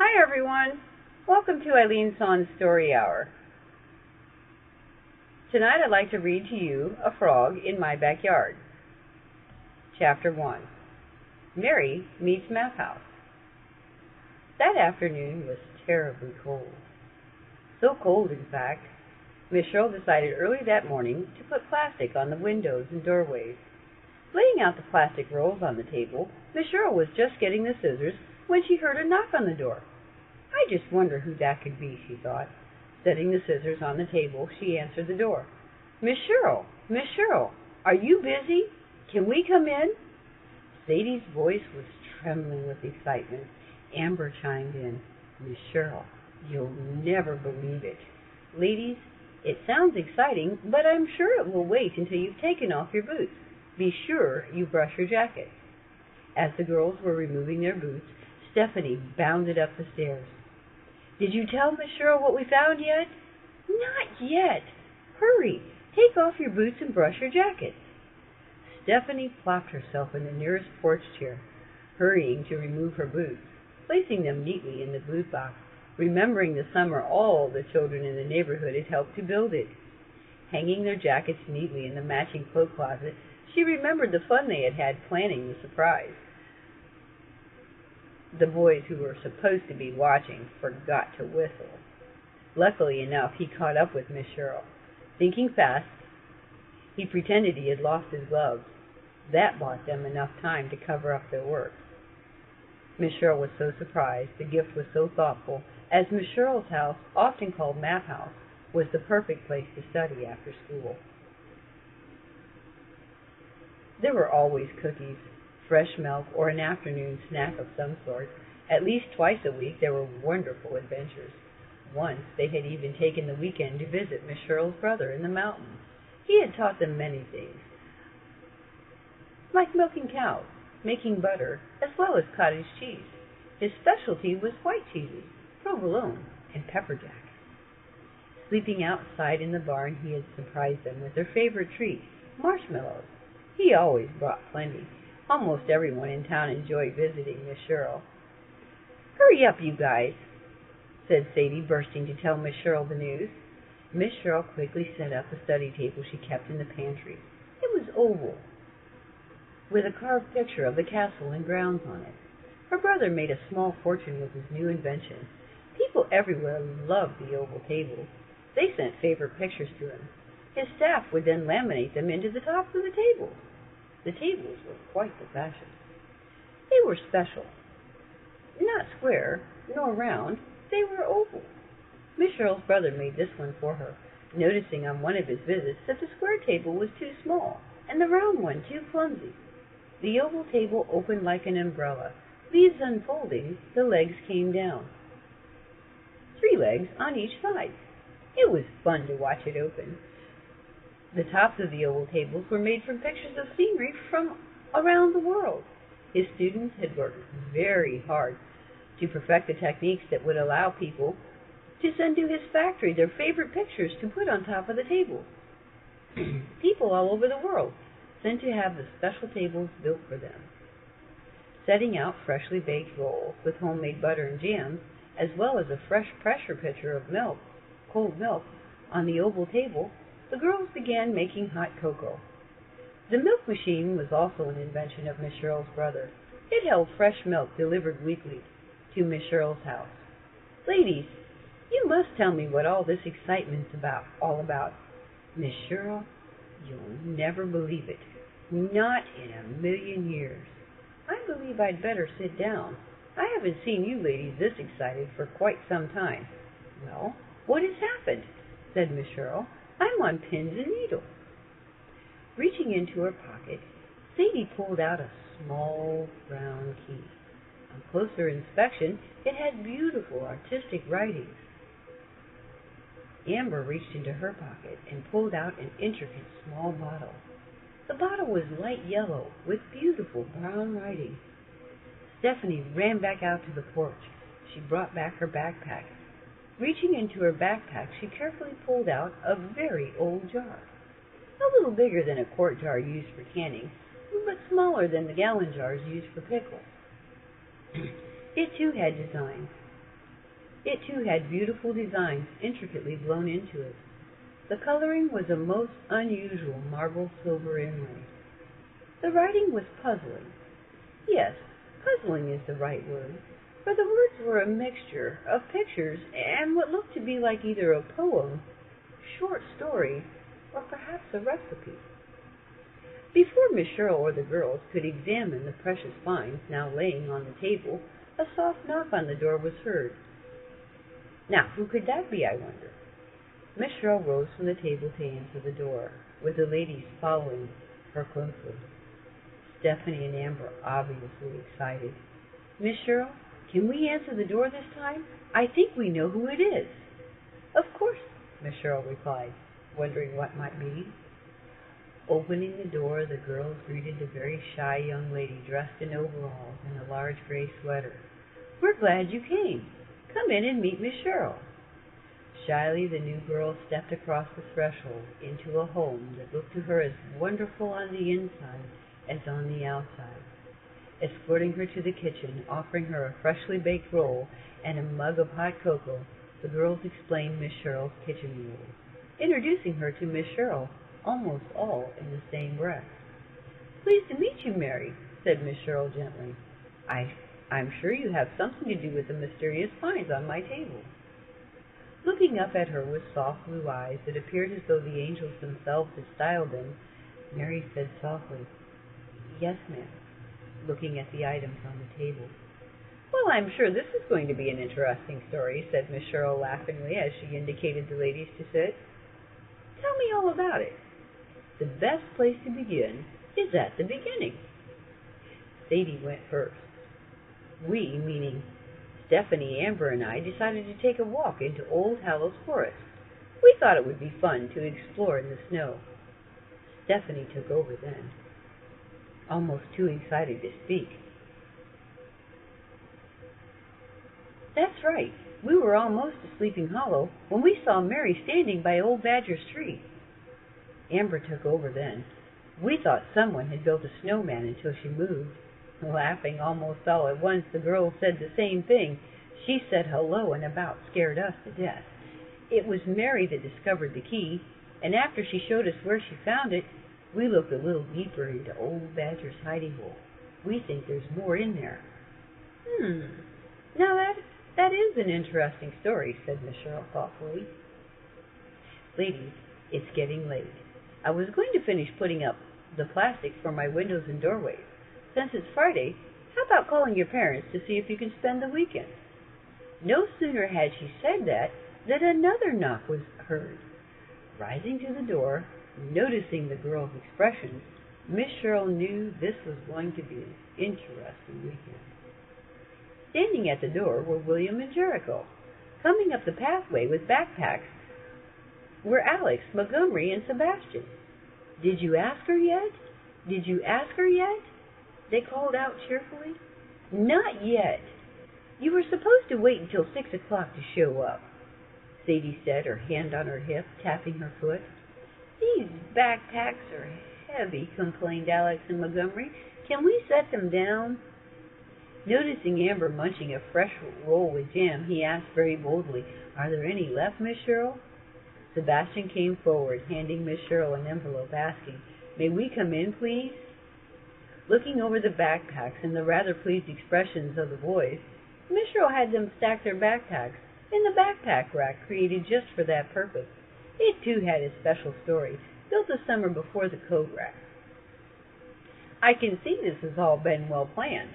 Hi everyone, welcome to Eileen Son's Story Hour. Tonight I'd like to read to you A Frog in My Backyard. Chapter 1. Mary Meets Math House. That afternoon was terribly cold. So cold, in fact, Miss Cheryl decided early that morning to put plastic on the windows and doorways. Laying out the plastic rolls on the table, Miss Cheryl was just getting the scissors when she heard a knock on the door. I just wonder who that could be, she thought. Setting the scissors on the table, she answered the door. Miss Cheryl, are you busy? Can we come in? Sadie's voice was trembling with excitement. Amber chimed in. Miss Cheryl, you'll never believe it. Ladies, it sounds exciting, but I'm sure it will wait until you've taken off your boots. Be sure you brush your jacket. As the girls were removing their boots, Stephanie bounded up the stairs. Did you tell Miss Cheryl what we found yet? Not yet. Hurry, take off your boots and brush your jacket. Stephanie plopped herself in the nearest porch chair, hurrying to remove her boots, placing them neatly in the boot box, remembering the summer all the children in the neighborhood had helped to build it. Hanging their jackets neatly in the matching coat closet, she remembered the fun they had had planning the surprise. The boys who were supposed to be watching forgot to whistle. Luckily enough, he caught up with Miss Cheryl. Thinking fast, he pretended he had lost his gloves. That bought them enough time to cover up their work. Miss Cheryl was so surprised, the gift was so thoughtful, as Miss Cheryl's house, often called Math House, was the perfect place to study after school. There were always cookies, fresh milk, or an afternoon snack of some sort. At least twice a week there were wonderful adventures. Once they had even taken the weekend to visit Miss Cheryl's brother in the mountains. He had taught them many things, like milking cows, making butter, as well as cottage cheese. His specialty was white cheeses, provolone, and pepperjack. Sleeping outside in the barn, he had surprised them with their favorite treat, marshmallows. He always brought plenty. Almost everyone in town enjoyed visiting Miss Cheryl. Hurry up, you guys, said Sadie, bursting to tell Miss Cheryl the news. Miss Cheryl quickly set up the study table she kept in the pantry. It was oval, with a carved picture of the castle and grounds on it. Her brother made a small fortune with his new invention. People everywhere loved the oval tables. They sent favorite pictures to him. His staff would then laminate them into the tops of the tables. The tables were quite the fashion. They were special. Not square, nor round. They were oval. Miss Cheryl's brother made this one for her, noticing on one of his visits that the square table was too small and the round one too clumsy. The oval table opened like an umbrella. Leaves unfolding, the legs came down. 3 legs on each side. It was fun to watch it open. The tops of the oval tables were made from pictures of scenery from around the world. His students had worked very hard to perfect the techniques that would allow people to send to his factory their favorite pictures to put on top of the tables. People all over the world sent to have the special tables built for them. Setting out freshly baked rolls with homemade butter and jams, as well as a fresh pressure pitcher of milk, cold milk, on the oval table, the girls began making hot cocoa. The milk machine was also an invention of Miss Cheryl's brother. It held fresh milk delivered weekly to Miss Cheryl's house. Ladies, you must tell me what all this excitement's all about. Miss Cheryl, you'll never believe it. Not in a million years. I believe I'd better sit down. I haven't seen you ladies this excited for quite some time. Well, what has happened? Said Miss Cheryl. I'm on pins and needles. Reaching into her pocket, Sadie pulled out a small round key. On closer inspection, it had beautiful artistic writings. Amber reached into her pocket and pulled out an intricate small bottle. The bottle was light yellow with beautiful brown writing. Stephanie ran back out to the porch. She brought back her backpack. Reaching into her backpack, she carefully pulled out a very old jar. A little bigger than a quart jar used for canning, but smaller than the gallon jars used for pickles. It too had designs. It too had beautiful designs intricately blown into it. The coloring was a most unusual marble silver inlay. The writing was puzzling. Yes, puzzling is the right word, for the words were a mixture of pictures and what looked to be like either a poem, short story, or perhaps a recipe. Before Miss Shirl or the girls could examine the precious finds now laying on the table, a soft knock on the door was heard. Now, who could that be, I wonder? Miss Shirl rose from the table to answer the door, with the ladies following her closely. Stephanie and Amber obviously excited. Miss Shirl, can we answer the door this time? I think we know who it is. Of course, Miss Shirl replied, wondering what might be. Opening the door, the girls greeted a very shy young lady dressed in overalls and a large gray sweater. We're glad you came. Come in and meet Miss Shirl. Shyly, the new girl stepped across the threshold into a home that looked to her as wonderful on the inside as on the outside. Escorting her to the kitchen, offering her a freshly baked roll and a mug of hot cocoa, the girls explained Miss Shirl's kitchen rules, introducing her to Miss Shirl, almost all in the same breath. Pleased to meet you, Mary, said Miss Shirl gently. I'm sure you have something to do with the mysterious finds on my table. Looking up at her with soft blue eyes that appeared as though the angels themselves had styled them, Mary said softly, Yes, ma'am, looking at the items on the table. Well, I'm sure this is going to be an interesting story, said Miss Shirl laughingly as she indicated the ladies to sit. Tell me all about it. The best place to begin is at the beginning. Sadie went first. We, meaning Stephanie, Amber, and I, decided to take a walk into Old Hallows Forest. We thought it would be fun to explore in the snow. Stephanie took over then, almost too excited to speak. That's right. We were almost to Sleeping Hollow when we saw Mary standing by Old Badger's tree. Amber took over then. We thought someone had built a snowman until she moved. Laughing almost all at once, the girls said the same thing. She said hello and about scared us to death. It was Mary that discovered the key, and after she showed us where she found it, we looked a little deeper into Old Badger's hidey hole. We think there's more in there. Now that is an interesting story, said Miss Shirl thoughtfully. Ladies, it's getting late. I was going to finish putting up the plastic for my windows and doorways. Since it's Friday, how about calling your parents to see if you can spend the weekend? No sooner had she said that than another knock was heard. Rising to the door, noticing the girls' expressions, Miss Shirl knew this was going to be an interesting weekend. Standing at the door were William and Jericho. Coming up the pathway with backpacks were Alex, Montgomery, and Sebastian. Did you ask her yet? Did you ask her yet? They called out cheerfully. Not yet. You were supposed to wait until 6 o'clock to show up, Sadie said, her hand on her hip, tapping her foot. These backpacks are heavy, complained Alex and Montgomery. Can we set them down? Noticing Amber munching a fresh roll with jam, he asked very boldly, Are there any left, Miss Shirl? Sebastian came forward, handing Miss Shirl an envelope, asking, May we come in, please? Looking over the backpacks and the rather pleased expressions of the boys, Miss Shirl had them stack their backpacks in the backpack rack created just for that purpose. It too had a special story, built the summer before the coat rack. I can see this has all been well planned,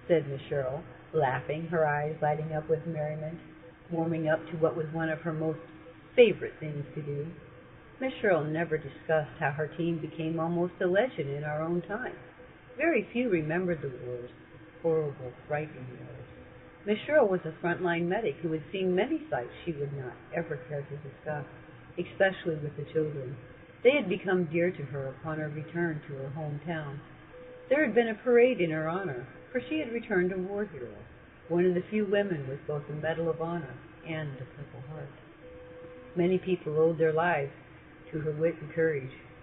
said Miss Shirl, laughing, her eyes lighting up with merriment, warming up to what was one of her most favorite things to do. Miss Shirl never discussed how her team became almost a legend in our own time. Very few remembered the wars, horrible, frightening wars. Miss Shirl was a frontline medic who had seen many sights she would not ever care to discuss, especially with the children. They had become dear to her upon her return to her hometown. There had been a parade in her honor, for she had returned a war hero, one of the few women with both the Medal of Honor and the Purple Heart. Many people owed their lives to her wit and courage.